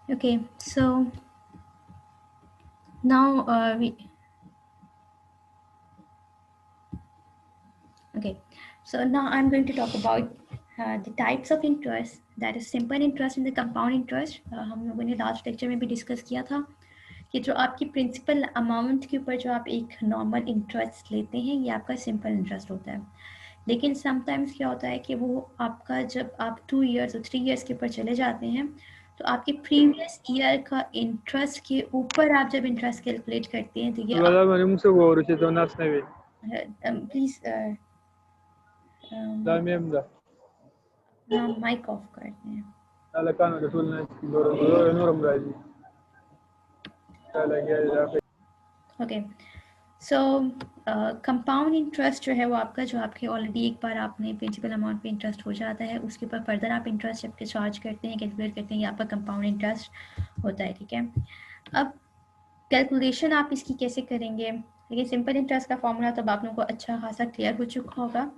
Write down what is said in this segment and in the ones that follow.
Okay, so now now I'm going to talk about the types of interest, that is simple interest and the compound interest. हम लोगों ने last lecture में भी discuss किया था कि जो आपकी प्रिंसिपल अमाउंट के ऊपर जो आप एक नॉर्मल इंटरेस्ट लेते हैं ये आपका सिंपल इंटरेस्ट होता है। लेकिन समटाइम्स क्या होता है कि वो आपका जब आप 2 इयर्स और 3 इयर्स के ऊपर चले जाते हैं तो आपके प्रीवियस ईयर का इंटरेस्ट के ऊपर आप जब इंटरेस्ट कैलकुलेट करते हैं तो ये Wala man yung sugo ro chito nas na wi. Please Dami am da. हम माइक ऑफ करते हैं। Ala kano da sul na doro no ram raji. Ala gya da pe. Okay, सो compound interest जो है वो आपका जो आपके already एक बार आपने प्रिंसिपल अमाउंट पे इंटरेस्ट हो जाता है उसके ऊपर फर्दर आप इंटरेस्ट जब चार्ज करते हैं कैलकुलेट करते हैं ये आपका कंपाउंड इंटरेस्ट होता है। ठीक है, अब कैलकुलेशन आप इसकी कैसे करेंगे? देखिए सिंपल इंटरेस्ट का फॉर्मूला तब आप लोगों को अच्छा खासा क्लियर हो चुका होगा।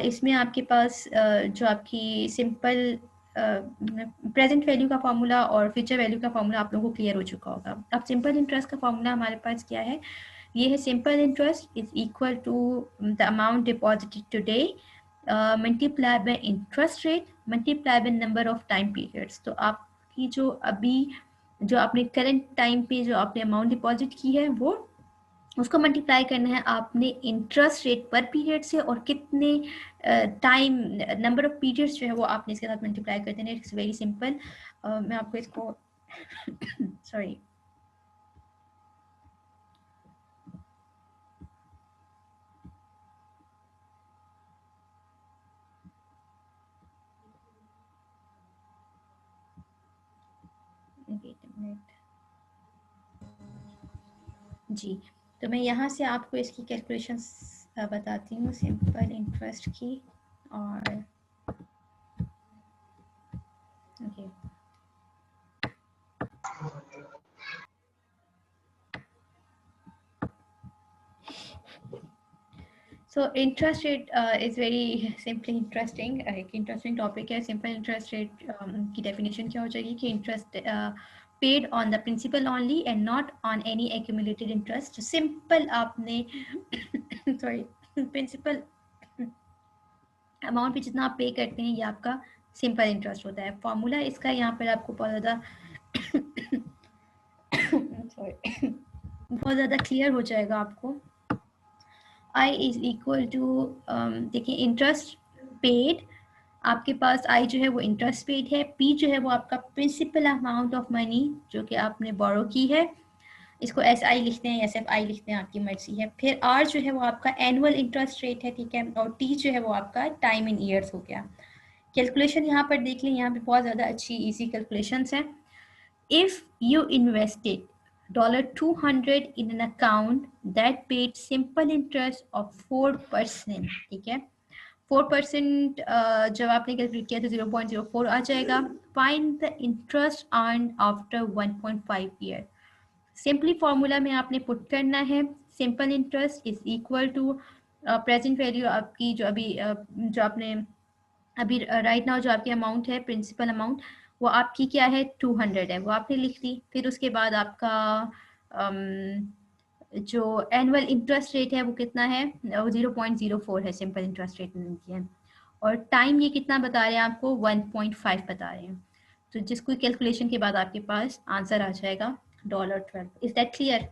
इसमें आपके पास जो आपकी सिंपल प्रेजेंट वैल्यू का फॉर्मूला और फ्यूचर वैल्यू का फॉर्मूला आप लोगों को क्लियर हो चुका होगा। अब सिंपल इंटरेस्ट का फॉर्मूला हमारे पास क्या है? ये है simple interest is equal to the amount deposited today multiply by interest rate multiply by number of time periods. तो आपकी जो अभी जो आपने करंट टाइम पे जो आपने अमाउंट डिपॉजिट की है वो उसको मल्टीप्लाई करना है आपने इंटरेस्ट रेट पर पीरियड से और कितने टाइम नंबर ऑफ पीरियड्स जो है वो आपने इसके साथ मल्टीप्लाई कर देना है। It's very simple. मैं आपको इसको सॉरी जी, तो मैं यहाँ से आपको इसकी कैलकुलेशन बताती हूँ सिंपल इंटरेस्ट की। और okay so interest rate is very simply interesting, एक इंटरेस्टिंग टॉपिक है। सिंपल इंटरेस्ट रेट की डेफिनेशन क्या हो जाएगी कि interest paid on the principal only and not on any accumulated interest. Simple आपने सॉरी प्रिंसिपल अमाउंट पे जितना आप पे करते हैं ये आपका सिंपल इंटरेस्ट होता है। फॉर्मूला इसका यहाँ पर आपको बहुत ज़्यादा सॉरी बहुत ज़्यादा क्लियर हो जाएगा आपको। I इज इक्वल टू देखिए इंटरेस्ट पेड, आपके पास I जो है वो इंटरेस्ट पेड है, P जो है वो आपका प्रिंसिपल अमाउंट ऑफ मनी जो कि आपने बोरो की है, इसको SI लिखते हैं SFI लिखते हैं आपकी मर्जी है। फिर R जो है वो आपका एनुअल इंटरेस्ट रेट है, ठीक है, और T जो है वो आपका टाइम इन ईयर्स हो गया। कैलकुलेशन यहाँ पर देख लें, यहाँ पे बहुत ज़्यादा अच्छी इजी कैलकुलेशंस हैं। If you invested $200 in an account that paid simple interest of 4%, ठीक है, 4% जब आपने कैलकुलेट किया तो 0.04 आ जाएगा। Find the interest earn after 1.5 year. Simply formula में आपने पुट करना है simple interest is equal to present value आपकी जो अभी जो आपने अभी राइट नाउ जो आपकी अमाउंट है प्रिंसिपल अमाउंट वो आपकी क्या है 200 है, वो आपने लिख दी। फिर उसके बाद आपका जो एनुअल इंटरेस्ट रेट है वो कितना है, वो 0.04 है, सिंपल इंटरेस्ट रेट है। और टाइम ये कितना बता रहे हैं आपको, 1.5 बता रहे हैं। तो जिसको कैलकुलेशन के बाद आपके पास आंसर आ जाएगा $12। Is that clear?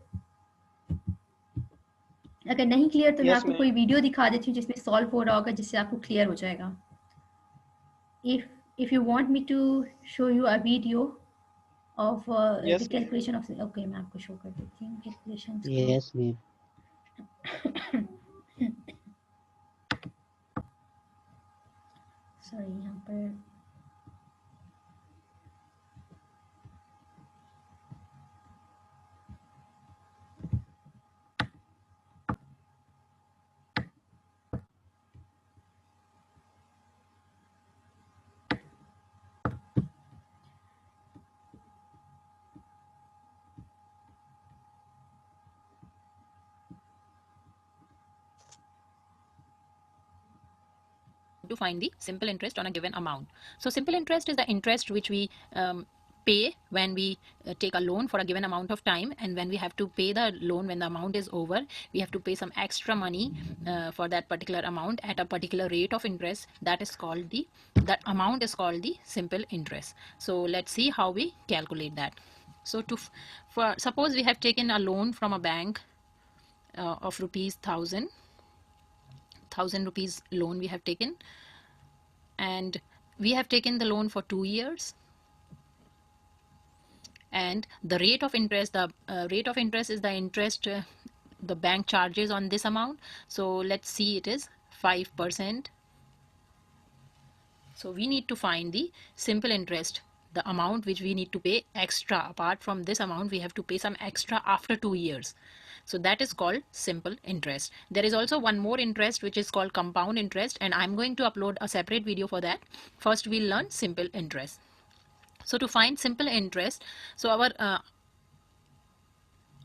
अगर नहीं क्लियर तो मैं Yes, आपको ma'am. कोई वीडियो दिखा देती हूँ जिसमें सॉल्व हो रहा होगा, जिससे आपको क्लियर हो जाएगा. If you want me to show you a video of the Yes, ma'am. calculation of, okay, मैं आपको शो कर देती हूँ कैलकुलेशंस को. Yes, ma'am. सॉरी, यहाँ पर to find the simple interest on a given amount. So simple interest is the interest which we pay when we take a loan for a given amount of time, and when we have to pay the loan, when the amount is over, we have to pay some extra money for that particular amount at a particular rate of interest. That is called that amount is called the simple interest. So let's see how we calculate that. So for suppose we have taken a loan from a bank of rupees 1000 rupees loan we have taken, and we have taken the loan for 2 years, and the rate of interest, the rate of interest is the interest the bank charges on this amount. So let's see, it is 5%. So we need to find the simple interest, the amount which we need to pay extra. Apart from this amount, we have to pay some extra after 2 years. So that is called simple interest. There is also one more interest which is called compound interest, and I'm going to upload a separate video for that. First we'll learn simple interest. So to find simple interest, so our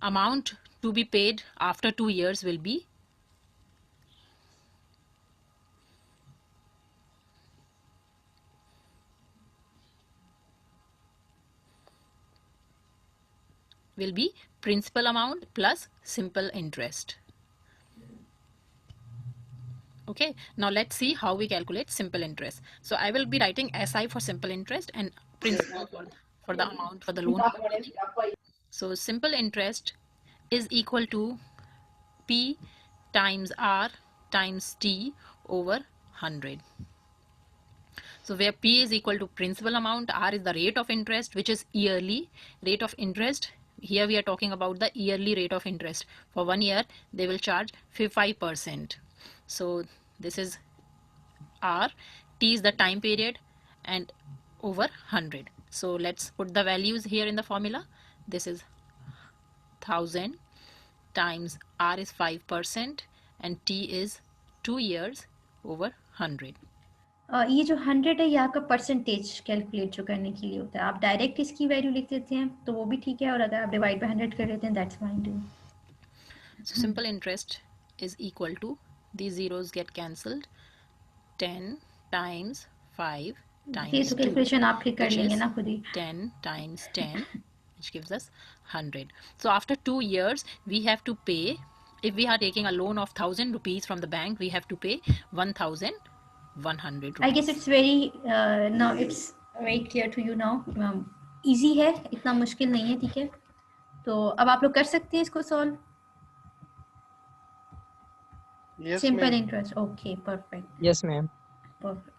amount to be paid after 2 years will be principal amount plus simple interest. Okay, now let's see how we calculate simple interest. So I will be writing SI for simple interest and principal for the amount for the loan. So simple interest is equal to P times R times T over 100. So where P is equal to principal amount, R is the rate of interest, which is yearly rate of interest. Here we are talking about the yearly rate of interest. For 1 year, they will charge 5%. So this is R, T is the time period, and over 100. So let's put the values here in the formula. This is 1000 times R is 5% and T is 2 years over 100. ये जो 100 है ये आपका percentage calculate जो करने के लिए होता है. आप डायरेक्ट इसकी वैल्यू लिख देते हैं तो वो भी ठीक है, और अगर आप डिवाइड बाय 100 कर देते हैं, that's fine too. So simple interest is equal to, these zeros get cancelled, 10 times 5 ये times तो 2, कैलकुलेशन आप फिर कर which लेंगे is ना खुद ही. 10 times 10, which gives us 100. So after 2 years, we have to pay, if we are taking a loan of 1000 rupees from the bank, we have to pay 1100 rupees. I guess it's very now it's very clear to you now. Easy है, इतना मुश्किल नहीं है, ठीक है. तो अब आप लोग कर सकते हैं इसको solve. Yes, Simple ma'am. interest. Okay, perfect. Yes, ma'am. Perfect.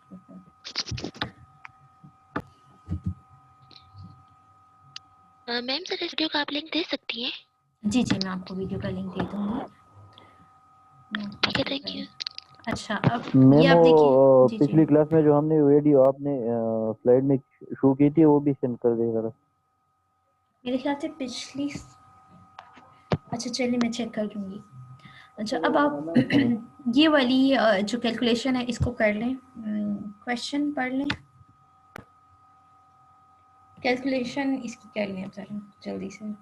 Ma'am sir इस वीडियो का आप लिंक दे सकती हैं? जी जी, मैं आपको वीडियो का लिंक दे दूंगी. ठीक है, थैंक यू. अच्छा, अब मैम ये आप देखिए. वो जी पिछली जी, क्लास में जो हमने वीडियो आपने स्लाइड में शो की थी वो भी सेंड कर देगा. मेरे ख्याल से पिछली, अच्छा चलिए मैं चेक कर लूँगी. अच्छा, अब आप ये वाली जो कैलकुलेशन है इसको कर लें, क्वेश्चन पढ़ लें, कैलकुलेशन इसकी कर लें अब ज़रा जल्दी से.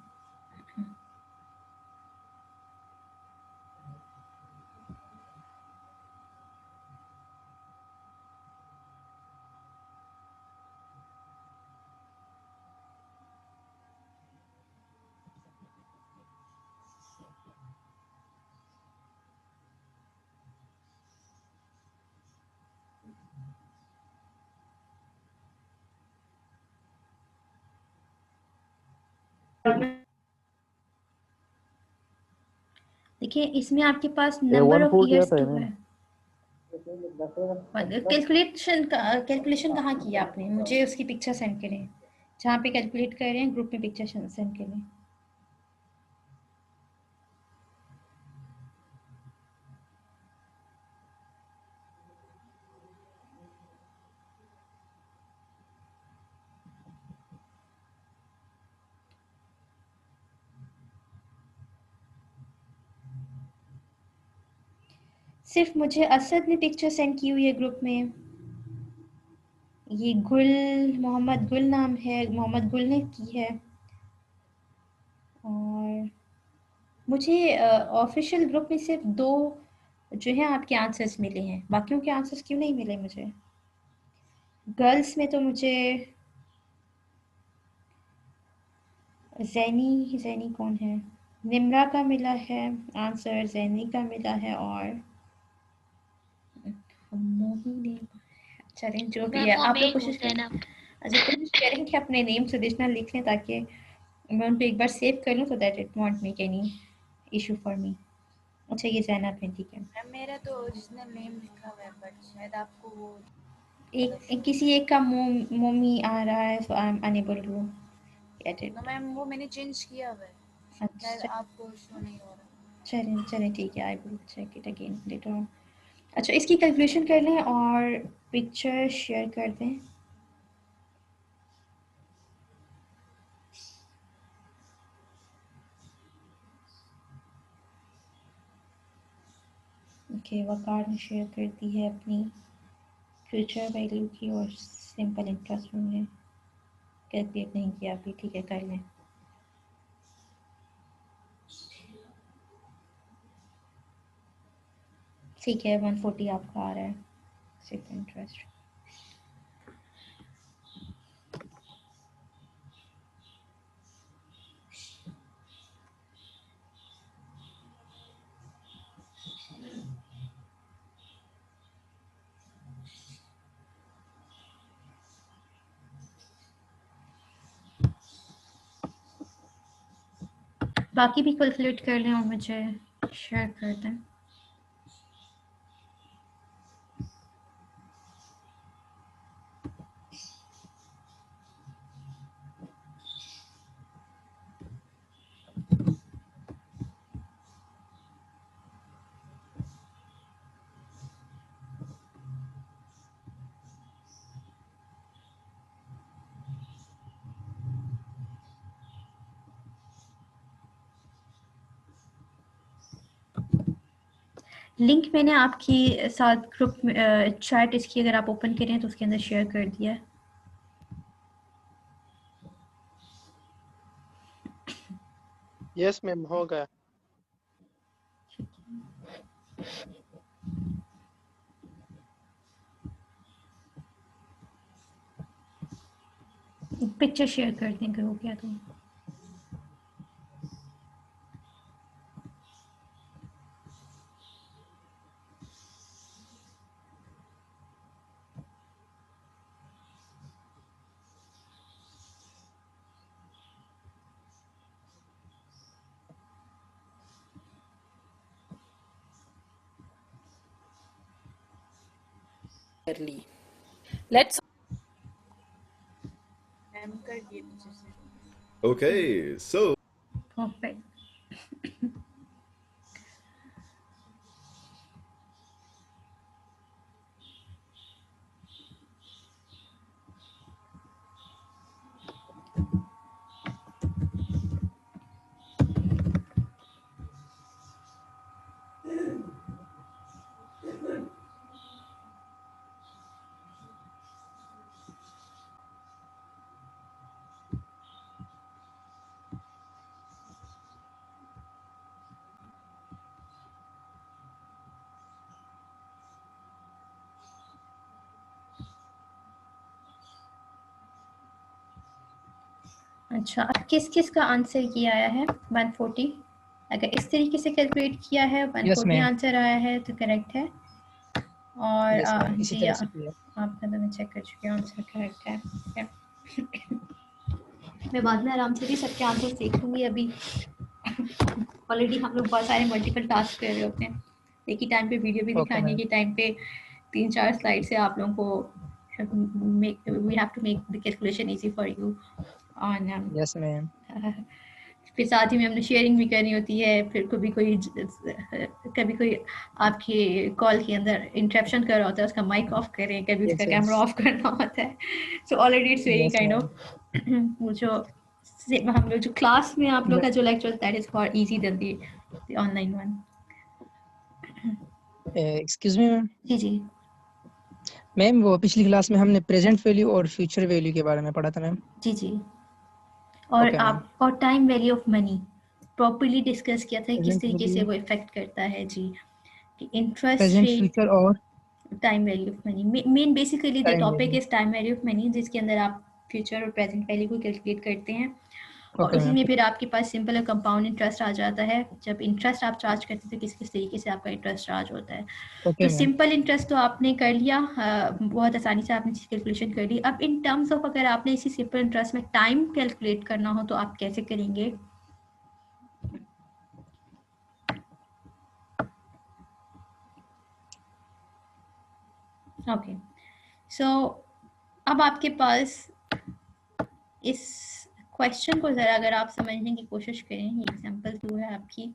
देखिए इसमें आपके पास ये नंबर ऑफ 1/4 क्या ईयर्स था टू मैम? है। कैलकुलेशन कहाँ किया आपने? मुझे उसकी पिक्चर सेंड करें, जहाँ पे कैलकुलेट कर रहे हैं ग्रुप में पिक्चर सेंड करें। सिर्फ मुझे असद ने पिक्चर सेंड की हुई है ग्रुप में। ये मोहम्मद गुल नाम है, मोहम्मद गुल ने की है। और मुझे ऑफिशियल ग्रुप में सिर्फ 2 जो है आपके आंसर्स मिले हैं, बाकियों के आंसर्स क्यों नहीं मिले मुझे? गर्ल्स में तो मुझे जैनी कौन है? निम्रा का मिला है आंसर, जैनी का मिला है, और मोही ने। चलें जो भी मैम है, वो आप मैं लोग ही हूँ कोशिश करें। जैनब। अच्छा, कोशिश करें कि अपने नेम सुदेशना लिख लें, ताकि मैं उनको एक बार सेव कर लूँ, so that it won't make any issue for me। अच्छा, ये जैनब है, ठीक है। मैम मेरा तो ओरिजिनल नेम लिखा हुआ है, बट शायद आपको वो किसी एक का मोमी आ रहा है, so I'm unable to get it। तो मैम वो मैंने चेंज किया हुआ है, शायद अच्छा, आपको शो नहीं हो रहा। चलें ठीक है, I will check it again later on. अच्छा, इसकी कैलकुलेशन कर लें और पिक्चर शेयर कर दें। ओके, वकार ने शेयर कर दी है अपनी फ्यूचर वैल्यू की, और सिंपल इंटरेस्ट हमने कैलकुलेट नहीं किया अभी, ठीक है कर लें। ठीक है, 140 आपका आ रहा है सिंपल इंटरेस्ट। बाकी भी कैलकुलेट कर लें और मुझे शेयर कर दें। लिंक मैंने आपकी साथ ग्रुप में चैट इसकी अगर आप ओपन करें तो उसके अंदर शेयर कर दिया है। यस मैम, हो गया। पिक्चर शेयर कर दें अगर हो गया तो। Early. Let's मैम कर दिए पीछे से। Okay, so perfect. अच्छा, अब किस किस का आंसर ये आया है 140? अगर इस तरीके से कैलकुलेट किया है 140 आंसर आया है तो करेक्ट है। और जी आपका तो मैं चेक कर चुकी हूँ, आंसर करेक्ट है। ठीक है। मैं बाद में आराम से भी सबके आंसर देख लूँगी अभी। ऑलरेडी हम लोग बहुत सारे मल्टीपल टास्क कर रहे होते हैं, एक ही टाइम पे वीडियो भी Okay, दिखाने ma'am. के टाइम पे 3-4 स्लाइड से आप लोगों को we have to make the calculation easy for you on Yes, ma'am. फिर साथ ही में हमने शेयरिंग भी करनी होती है, फिर कभी कोई आपके कॉल के अंदर इंटरप्शन कर रहा होता है, उसका माइक ऑफ करें, कभी Yes, उसका yes. कैमरा ऑफ करना होता है। So already it's very Yes, kind ma'am. Of वो जो हम लोग जो क्लास में आप लोग But- का जो lecture that is for easy then the online one. Excuse me, ma'am. जी जी मैम वो पिछली क्लास में हमने प्रेजेंट वैल्यू और फ्यूचर वैल्यू के बारे में पढ़ा था मैम। जी जी और Okay, ma'am. आप और time value of money properly discuss किया था, किस Present तरीके से value, वो इफेक्ट करता है जी, कि इंटरेस्ट present, रेट, future और time value of money. Main basically the time topic value. Is time value of money, जिसके अंदर आप फ्यूचर और प्रेजेंट वैल्यू को कैलकुलेट करते हैं और Okay, उसी ma'am. में फिर आपके पास सिंपल और कंपाउंड इंटरेस्ट आ जाता है। जब इंटरेस्ट आप चार्ज करते हैं तो किस किस तरीके से आपका इंटरेस्ट चार्ज होता है। Okay, तो ma'am. सिंपल इंटरेस्ट तो आपने कर लिया, बहुत आसानी से आपने कैलकुलेशन कर ली। अब इन टर्म्स ऑफ अगर आपने इसी सिंपल इंटरेस्ट में टाइम कैलकुलेट करना हो तो आप कैसे करेंगे? ओके सो अब आपके पास इस क्वेश्चन को जरा अगर आप समझने की कोशिश करें, ये एग्जांपल 2 है आपकी।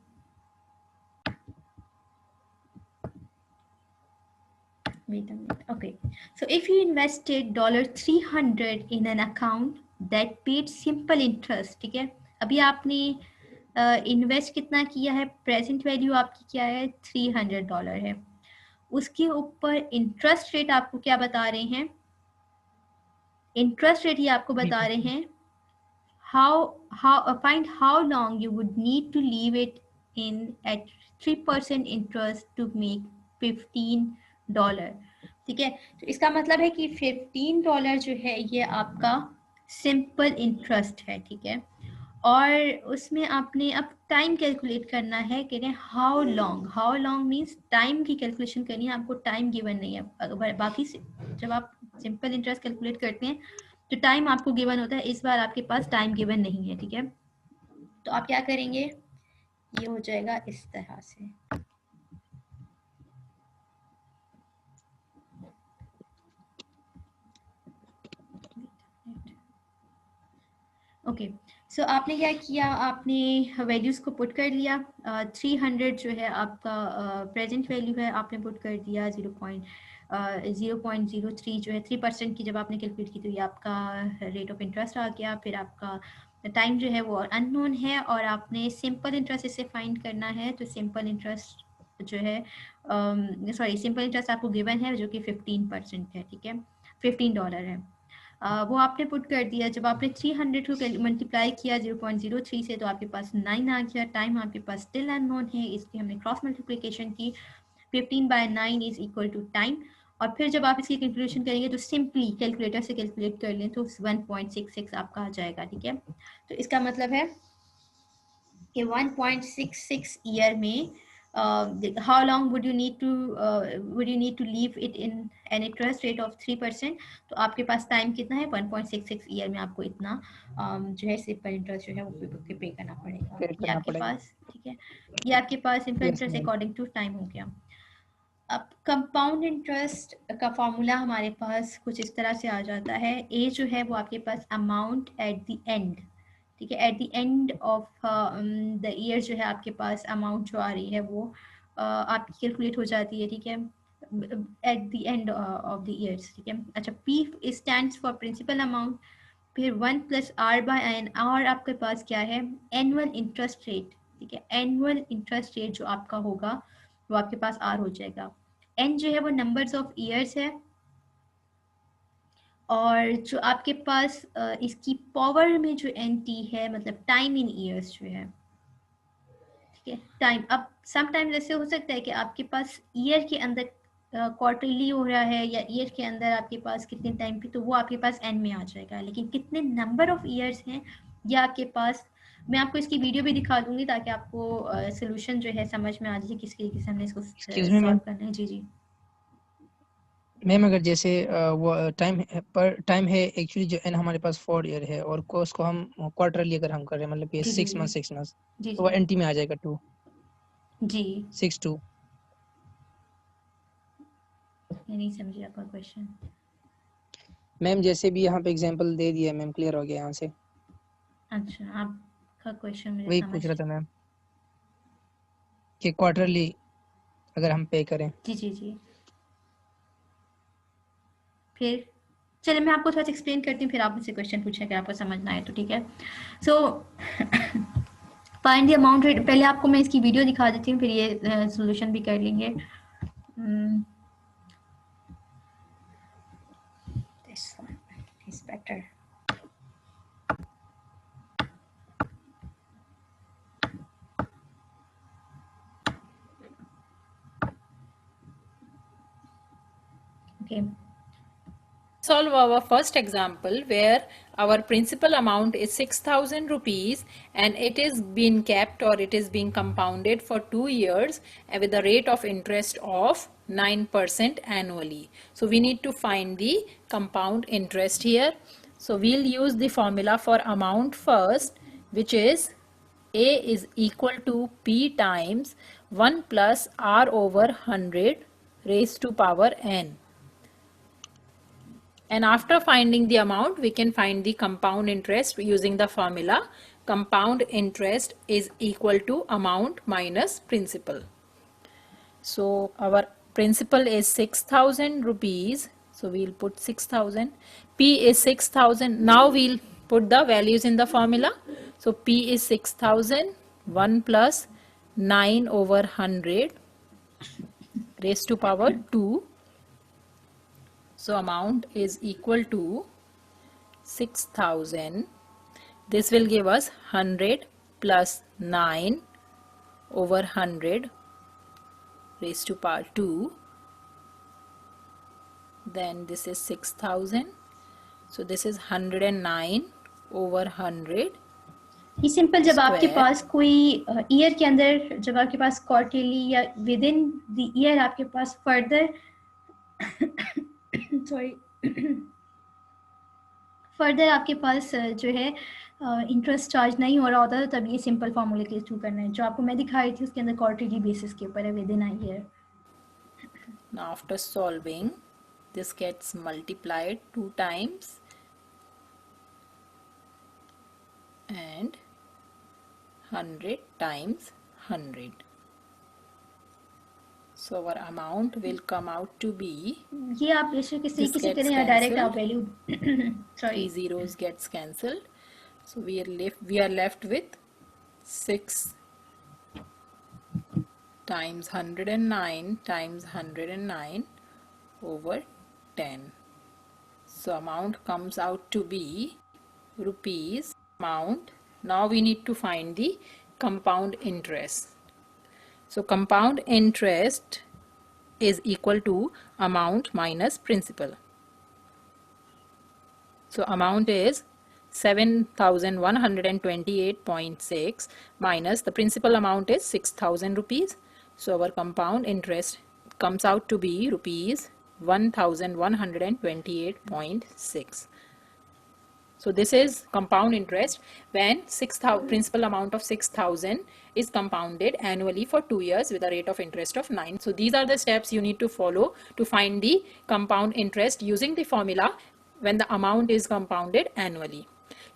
Wait a minute. Okay. So if you invested $300 in an account that paid simple interest, ठीक है, अभी आपने इन्वेस्ट कितना किया है, प्रेजेंट वैल्यू आपकी क्या है, $300 है, उसके ऊपर इंटरेस्ट रेट आपको क्या बता रहे हैं, इंटरेस्ट रेट ये आपको बता रहे हैं find how long you would need to leave it in at 3% interest to make $15, ठीक है। तो इसका मतलब है कि $15 जो है ये आपका सिंपल इंटरेस्ट है, ठीक है। और उसमें आपने अब टाइम कैलकुलेट करना है, कह रहे हैं हाउ लॉन्ग मीन्स टाइम की कैलकुलेशन करनी है आपको, टाइम गिवन नहीं है। अगर बाकी जब आप सिंपल इंटरेस्ट कैलकुलेट करते हैं तो टाइम आपको गिवन होता है, इस बार आपके पास टाइम गिवन नहीं है, ठीक है। तो आप क्या करेंगे, ये हो जाएगा इस तरह से। ओके सो आपने क्या किया, आपने वैल्यूज को पुट कर लिया। 300 जो है आपका प्रेजेंट वैल्यू है, आपने पुट कर दिया 0.03 जो है 3% की जब आपने कैलकुलेट की तो ये आपका रेट ऑफ इंटरेस्ट आ गया। फिर आपका टाइम जो है वो अननोन है और आपने सिंपल इंटरेस्ट इसे फाइंड करना है। तो सिंपल इंटरेस्ट जो है सिंपल इंटरेस्ट आपको गिवन है जो कि 15% है, ठीक है, $15 है। वो आपने पुट कर दिया। जब आपने 300 को मल्टीप्लाई किया 0.03 से तो आपके पास 9 आ गया। टाइम आपके पास स्टिल अननोन है, इसलिए हमने क्रॉस मल्टीप्लिकेशन की, 15/9 इज इक्वल टू टाइम। और फिर जब आप इसकी कैलकुलेशन करेंगे तो सिंपली कैलकुलेटर से कैलकुलेट कर लें तो 1.66 आपका आ जाएगा, ठीक है। तो इसका मतलब है कि 1.66 ईयर में how long would you need to leave it in an interest rate of 3%? तो आपके पास टाइम कितना है, 1.66 ईयर में आपको इतना जो है सिंपल इंटरेस्ट जो है वो पे करना पड़ेगा। ये आपके पास, ठीक है, ये आपके पास simple interest according to time हो गया। अब कंपाउंड इंटरेस्ट का फॉर्मूला हमारे पास कुछ इस तरह से आ जाता है। ए जो है वो आपके पास अमाउंट एट द एंड, ठीक है, at the end of the year जो है आपके पास अमाउंट जो आ रही है वो आपकी कैलकुलेट हो जाती है, ठीक है, at the end of the years, ठीक है। अच्छा, P stands for principal amount, फिर 1 + R/n। R आपके पास क्या है, एनुअल इंटरेस्ट रेट, ठीक है, एनुअल इंटरेस्ट रेट जो आपका होगा वो आपके पास R हो जाएगा। n जो है वो नंबर्स ऑफ ईयर्स है और जो आपके पास इसकी पावर में जो nt है मतलब टाइम इन ईयर्स जो है, ठीक है, टाइम। अब समटाइम्स ऐसे हो सकता है कि आपके पास ईयर के अंदर क्वार्टरली हो रहा है या ईयर के अंदर आपके पास कितने टाइम पे, तो वो आपके पास n में आ जाएगा। लेकिन कितने नंबर ऑफ ईयर्स हैं ये आपके पास, मैं आपको इसकी वीडियो भी दिखा दूंगी ताकि आपको सोल्यूशन जो है समझ में आ जाए किस तरीके से हमने इसको Excuse me, सॉल्व ma'am. करना है। जी जी मैम अगर जैसे वो टाइम है एक्चुअली जो एन हमारे पास 4 ईयर है और कोर्स को हम क्वार्टरली अगर हम कर रहे हैं मतलब कि जी जी 6 मंथ 6 मंथ जी तो वो जी एनटी में आ जाएगा 2 जी 6 2। मैं नहीं समझी आपका क्वेश्चन। मैम जैसे भी यहाँ पे एग्जांपल दे दिया मैम, क्लियर हो गया यहाँ से, अच्छा, आपका क्वेश्चन मुझे वही समझ। पूछ रहा था मैम कि क्वार्टरली अगर हम पे करें। जी जी जी। फिर चलिए मैं आपको थोड़ा सा एक्सप्लेन करती हूँ, फिर आप मुझसे क्वेश्चन पूछें अगर आपको समझना है तो, ठीक है। So find the amount rate, पहले आपको मैं इसकी वीडियो दिखा देती हूँ, फिर ये सॉल्यूशन भी कर लेंगे। This one is better. Okay, Solve our first example where our principal amount is 6,000 rupees and it is being kept or it is being compounded for 2 years with a rate of interest of 9% annually. So we need to find the compound interest here. So we'll use the formula for amount first, which is A is equal to P times 1 plus R over 100 raised to power n. And after finding the amount, we can find the compound interest using the formula compound interest is equal to amount minus principal. So our principal is 6,000 rupees. So we'll put 6,000. P is 6,000. Now we'll put the values in the formula. So P is 6,000. 1 plus 9 over 100 raised to power 2. So amount is equal to 6,000. This will give us 100 plus 9 over 100 raised to power 2. Then this is 6,000. So this is 109 over 100. ये simple जब आपके Square. पास कोई year के अंदर, जब आपके पास quarterly या with in the year आपके पास फर्दर सॉरी फर्दर आपके पास जो है इंटरेस्ट चार्ज नहीं हो रहा होता है, तब ये सिंपल फार्मूले के थ्रू करना है। जो आपको मैं दिखा रही थी उसके अंदर क्वार्टरली बेसिस के ऊपर है, with in a year. Now after solving, this gets multiplied 2 times and 100 times 100. So our amount will come out to be, ये आप बेशक इस तरीके से gets करें या डायरेक्ट आप cancelled. Value sorry 3 zeros gets cancelled. So we are left with 6 times 109 times 109 over 10. So amount comes out to be rupees amount. Now we need to find the compound interest. So compound interest is equal to amount minus principal. So amount is 7,128.6 minus the principal amount is 6,000 rupees. So our compound interest comes out to be rupees 1,128.6. So this is compound interest when principal amount of 6,000 is compounded annually for 2 years with a rate of interest of 9. So these are the steps you need to follow to find the compound interest using the formula when the amount is compounded annually.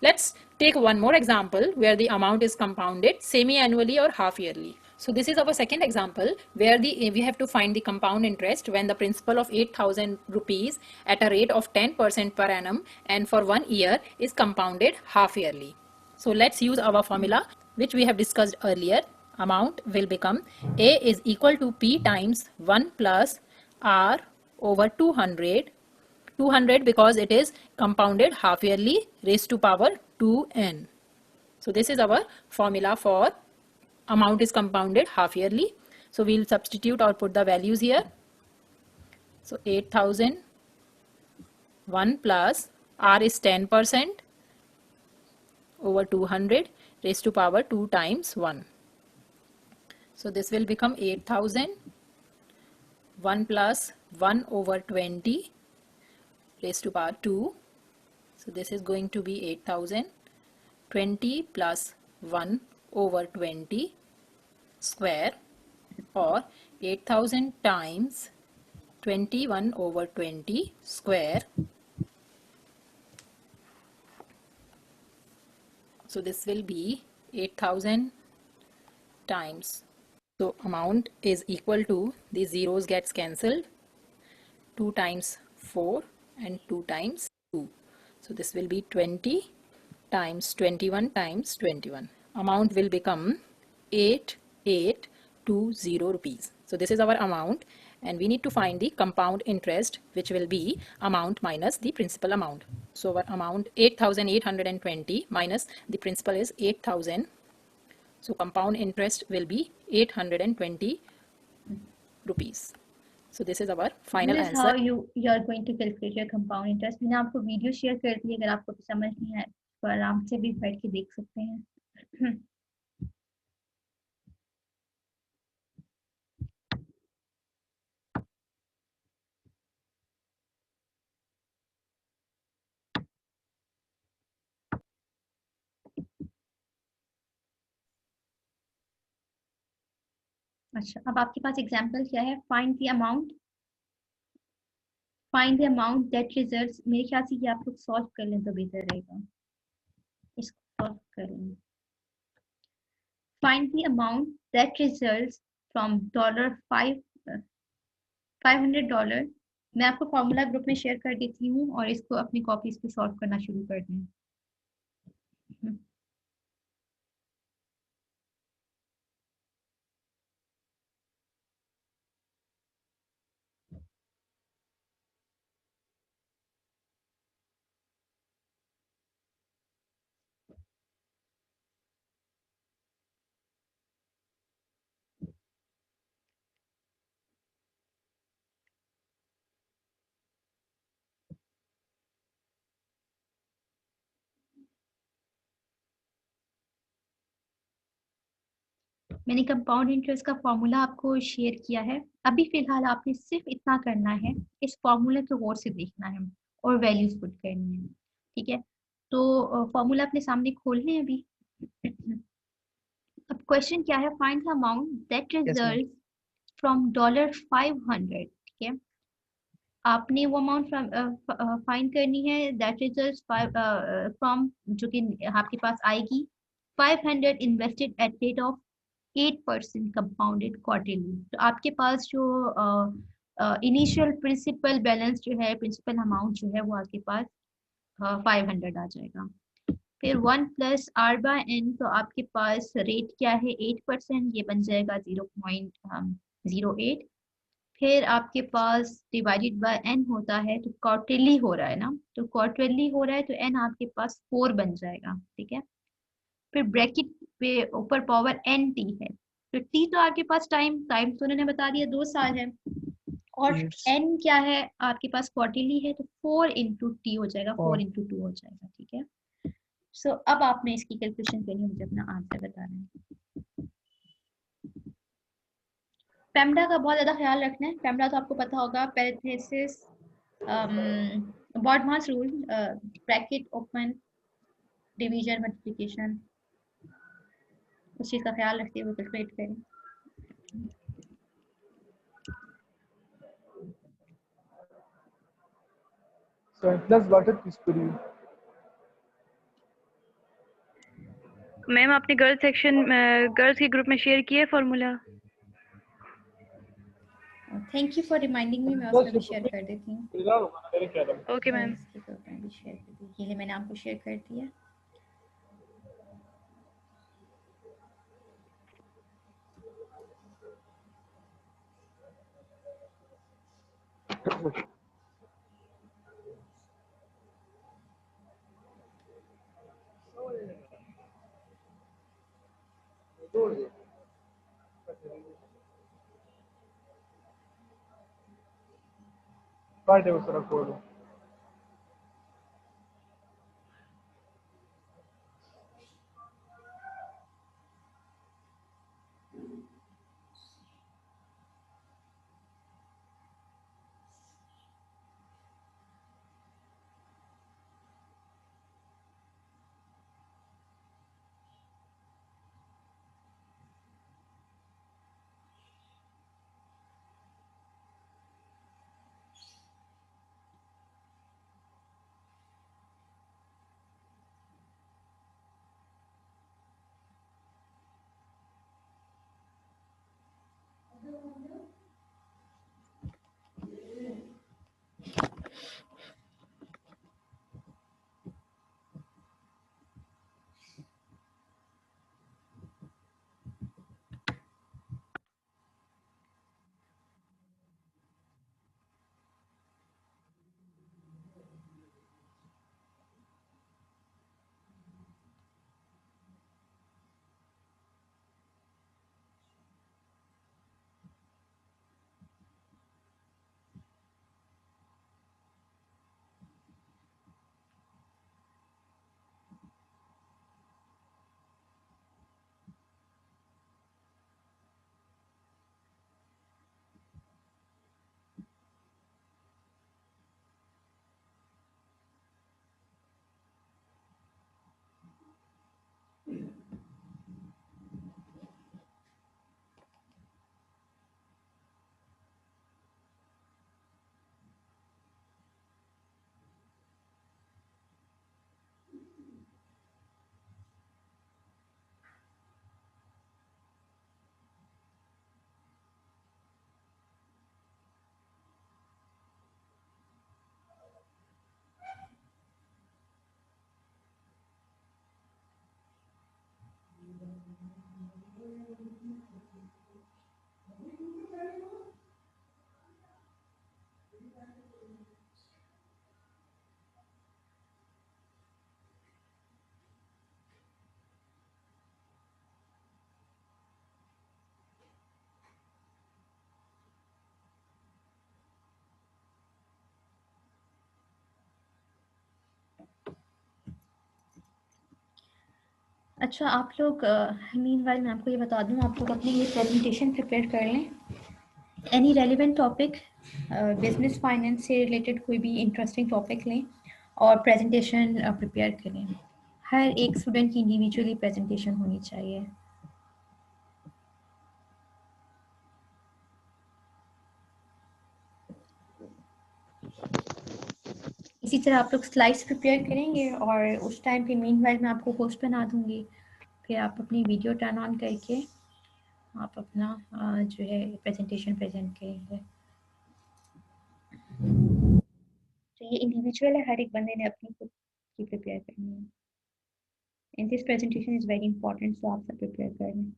Let's take one more example where the amount is compounded semi-annually or half-yearly. So this is our second example where we have to find the compound interest when the principal of 8,000 rupees at a rate of 10% per annum and for 1 year is compounded half-yearly. So let's use our formula which we have discussed earlier. Amount will become A is equal to P times 1 plus R over 200. 200 because it is compounded half yearly raised to power 2n. So this is our formula for amount is compounded half yearly. So we'll substitute or put the values here. So 8,000 1 plus R is 10% over 200 raised to power 2 times 1. So this will become 8,000 1 plus 1 over 20 raised to power 2. So this is going to be 8000. 20 plus 1 over 20 square, or 8000 times 21 over 20 square. So this will be 8000 times. So amount is equal to, these zeros gets cancelled, 2 times 4 and 2 times 2. So this will be 20 times 21 times 21. Amount will become 8820 rupees. So this is our amount, and we need to find the compound interest, which will be amount minus the principal amount. So our amount 8820 minus the principal is 8000. So compound interest will be 820 rupees. So this is our final This is answer. how you are going to calculate your compound interest. मैंने आपको video share कर दी है, अगर आपको समझ नहीं है तो आराम से भी बैठ के देख सकते हैं. अच्छा, अब आपके पास एग्जांपल क्या है? Find the amount that results. मेरे ख्याल से ये आप लोग सॉल्व कर लें तो बेहतर रहेगा. इसको सॉल्व कर लें. Find the amount that results from $500. मैं आपको फॉर्मूला ग्रुप में शेयर कर देती हूँ और इसको अपनी कॉपीज पे सॉल्व करना शुरू कर दें. मैंने कंपाउंड इंटरेस्ट का फॉर्मूला आपको शेयर किया है. अभी फिलहाल आपने सिर्फ इतना करना है, इस फॉर्मूले को गौर से देखना है और वैल्यूज पुट करनी है. ठीक है, तो फॉर्मूला अपने सामने खोल लें अभी. अब क्वेश्चन क्या है? Find the amount that result from $500. ठीक है, आपने वो अमाउंट फाइंड करनी है दैट रिजल्ट फ्रॉम, जो कि आपके पास आएगी 500 invested at rate of 8% compounded quarterly. तो आपके पास जो इनिशियल प्रिंसिपल बैलेंस जो है, प्रिंसिपल अमाउंट जो है वो आपके पास 500 आ जाएगा. फिर 1 प्लस आर बाय एन, तो आपके पास रेट क्या है? 8%, ये बन जाएगा 0.08. फिर आपके पास डिवाइडेड बाय एन होता है, तो क्वार्टरली हो रहा है ना, तो क्वार्टरली हो रहा है तो एन आपके पास 4 बन जाएगा. ठीक है, फिर ब्रैकेट पे ऊपर पावर एन टी है, तो टी तो आपके पास टाइम तो उन्होंने बता दिया 2 साल है, और एन क्या है आपके पास? क्वार्टरली है, तो 4 इंटू टी हो जाएगा, 4 इंटू 2 हो जाएगा. ठीक है, सो अब आपने इसकी कैलकुलेशन करनी है, मुझे अपना आंसर बताना है. पेमडा का बहुत ज्यादा ख्याल रखना है. पेमडा तो आपको पता होगा, parenthesis, BODMAS rule, bracket open, division, multiplication, उस चीज का ख्याल रखते हुए कैलकुलेट करें. So plus water is puri. Ma'am आपने गर्ल्स सेक्शन गर्ल्स के ग्रुप में शेयर किया है formula. Thank you for reminding me. मैं उसमें भी शेयर कर देती हूँ. Okay ma'am. ये मैंने आपको शेयर कर दिया. काटे उस तरफ कोड. अच्छा, आप लोग मीनवाइल मैं आपको ये बता दूं, आप लोग अपनी ये प्रेजेंटेशन प्रिपेयर कर लें। Any relevant topic, business finance से रिलेटेड कोई भी इंटरेस्टिंग टॉपिक लें और प्रेजेंटेशन प्रिपेयर करें। हर एक स्टूडेंट की इंडिविजुअली प्रेजेंटेशन होनी चाहिए। इसी तरह आप लोग स्लाइड्स प्रिपेयर करेंगे और उस टाइम पे मीनवाइल मैं आपको होस्ट बना दूंगी, फिर आप अपनी वीडियो टर्न ऑन करके आप अपना जो है प्रेजेंटेशन प्रेजेंट करेंगे। तो ये इंडिविजुअल है, हर एक बंदे ने अपनी खुद की प्रिपेयर करनी है। And this presentation is very important, so आप सब प्रिपेयर कर लें।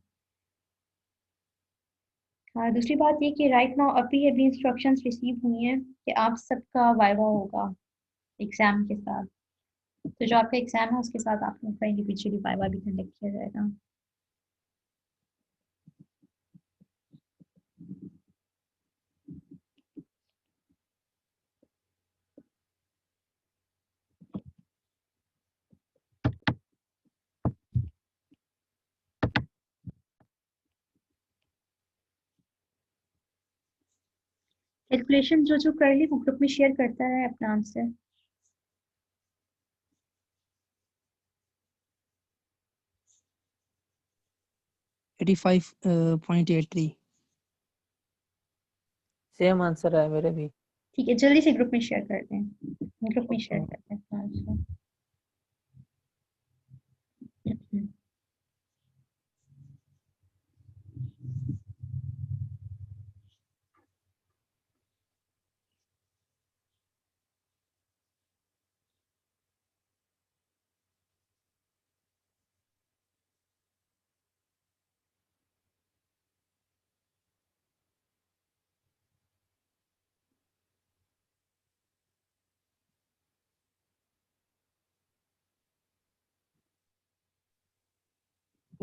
दूसरी बात ये कि राइट नाउ अभी अभी इंस्ट्रक्शंस रिसीव हुई हैं कि आप सबका वाइवा होगा एग्जाम के साथ। तो जो आपका एग्जाम है उसके साथ आप लोगों का इंडिविजुअली वाइवा भी कंडक्ट किया जाएगा। कैलकुलेशन जो जो कर ली वो ग्रुप में शेयर करता है अपना आंसर। एटी 85.83 सेम आंसर है मेरे भी। ठीक है, जल्दी से ग्रुप में शेयर करते हैं, ग्रुप में शेयर करते हैं अपना आंसर।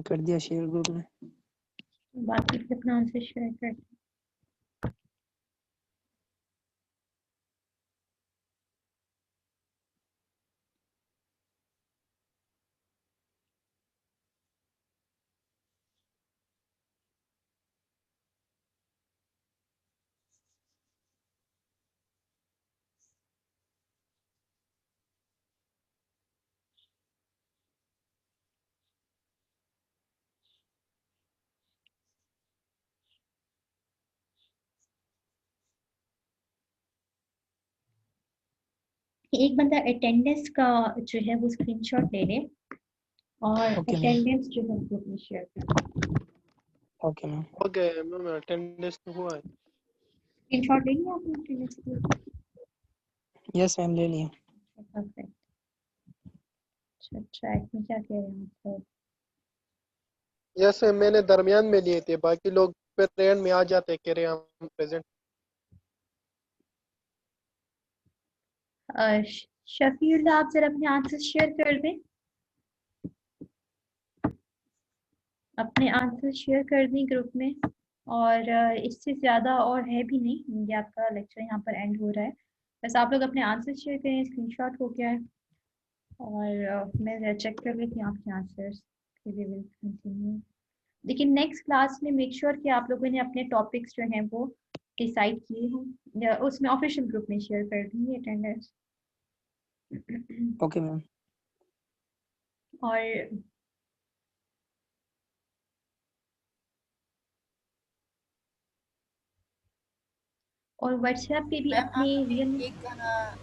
कर दिया शेयर ग्रुप में। बाकी फिर अपना आंसर शेयर करते हैं। एक बंदा अटेंडेंस का जो है वो स्क्रीनशॉट ले ले और ओके मैम। अटेंडेंस जो है ग्रुप में शेयर कर। Okay ma'am. हो गया मैम, अटेंडेंस तो हुआ है। स्क्रीनशॉट ले लिया आपने अटेंडेंस की? यस मैम, ले लिया। परफेक्ट। अच्छा, ट्रैक में क्या कह रहे हैं आप लोग? यस मैंने दरमियान में लिए थे, बाकी लोग फिर एंड में आ जाते कह रहे हैं हम प्रेजेंट। शफील, आप जरा अपने आंसर शेयर कर दें, अपने आंसर शेयर कर दें ग्रुप में। और इससे ज़्यादा और है भी नहीं, ये आपका लेक्चर यहाँ पर एंड हो रहा है। बस आप लोग अपने आंसर शेयर करें, स्क्रीनशॉट हो गया है और मैं चेक कर लेती हूँ आपके आंसर्स, फिर वी विल कंटिन्यू। लेकिन नेक्स्ट क्लास में मेक श्योर कि आप लोगों ने अपने टॉपिक्स जो हैं वो डिसाइड किए हों, उसमें ऑफिशियल ग्रुप में शेयर कर देंगे अटेंडेंस। Okay ma'am. और व्हाट्सएप पे भी मैम अपने आप रियल हमें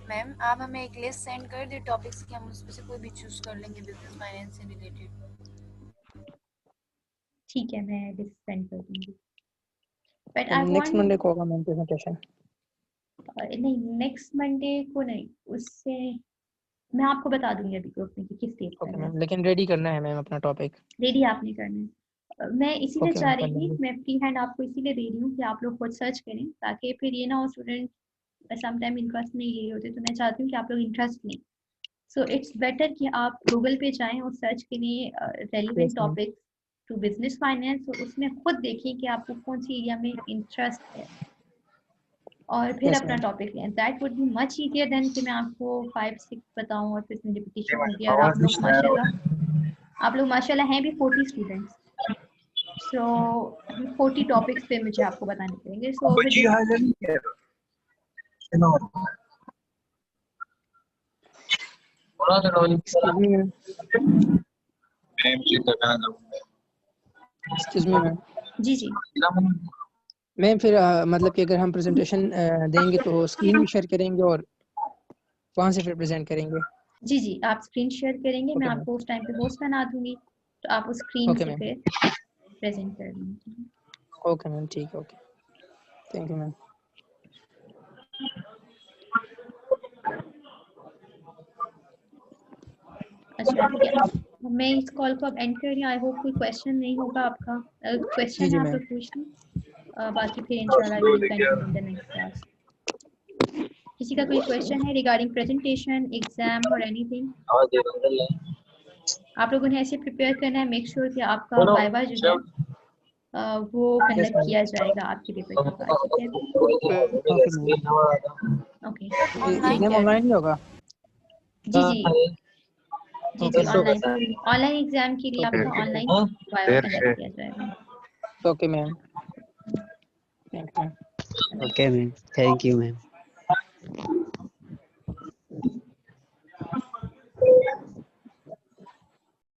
मैम आप हमें एक लिस्ट सेंड कर दे टॉपिक्स की, हम उसमें से कोई भी चूज कर लेंगे बिजनेस फाइनेंस से रिलेटेड। ठीक है, मैं लिस्ट सेंड कर दूंगी। But I next want Monday को होगा मैम प्रेजेंटेशन। नहीं, नेक्स्ट मंडे को नहीं, उससे मैं आपको बता दूंगी अभी ग्रुप में कि किस डेट ओके करना है। मैम, लेकिन रेडी करना है मैम अपना टॉपिक। रेडी आपने करना है। मैं इसीलिए ओके चाह मैम, रही कर थी, लेंगे। मैं फ्री हैंड आपको इसीलिए दे रही हूँ कि आप लोग खुद सर्च करें, ताकि फिर ये ना हो स्टूडेंट समटाइम इंटरेस्ट नहीं ले होते, तो मैं चाहती हूँ कि आप लोग इंटरेस्ट लें। सो इट्स बेटर कि आप गूगल पे जाएं और सर्च करें relevant yes ma'am. Topics to business finance, और उसमें खुद देखें कि आपको कौन सी एरिया में इंटरेस्ट है और फिर यस अपना मैम। टॉपिक लें। That would be much easier than कि मैं आपको 5-6 बताऊं और फिर रिपीटिशन होगी। और आप लोग माशाल्लाह हैं भी 40 स्टूडेंट्स, सो 40 टॉपिक्स पे मुझे आपको बताने पड़ेंगे। So excuse me ma'am. जी जी मैम फिर मतलब कि अगर हम प्रेजेंटेशन देंगे तो स्क्रीन भी शेयर करेंगे और वहाँ से फिर प्रेजेंट करेंगे। जी जी, आप स्क्रीन शेयर करेंगे, मैं ओके मैम। आपको उस टाइम पे होस्ट बना दूंगी, तो आप उस स्क्रीन ओके से मैम। फिर प्रेजेंट कर देंगे। ओके मैम, ठीक है। Okay, thank you ma'am. अच्छा ठीक है, मैं इस कॉल को अब एंड कर रही हूँ। आई होप कोई क्वेश्चन नहीं होगा आपका। अगर जी क्वेश्चन जी है आप मैम। लोग पूछ लें, बाकी फिर इंशाल्लाह we will continue in the next class. किसी का कोई क्वेश्चन है रिगार्डिंग प्रेजेंटेशन, एग्जाम और एनीथिंग? आप लोगों ने ऐसे प्रिपेयर करना है, मेक श्योर कि आपका वाइवा जो है वो यस कंडक्ट मैम। किया जाएगा आपके पेपर के बाद, ठीक है? Okay ma'am. Okay online exam online ही होगा? जी जी जी ओके जी, ऑनलाइन एग्जाम के लिए आपका ऑनलाइन वाइवा कंडक्ट किया जाएगा। Okay ma'am, thank you. Okay, ma'am. Thank you, ma'am.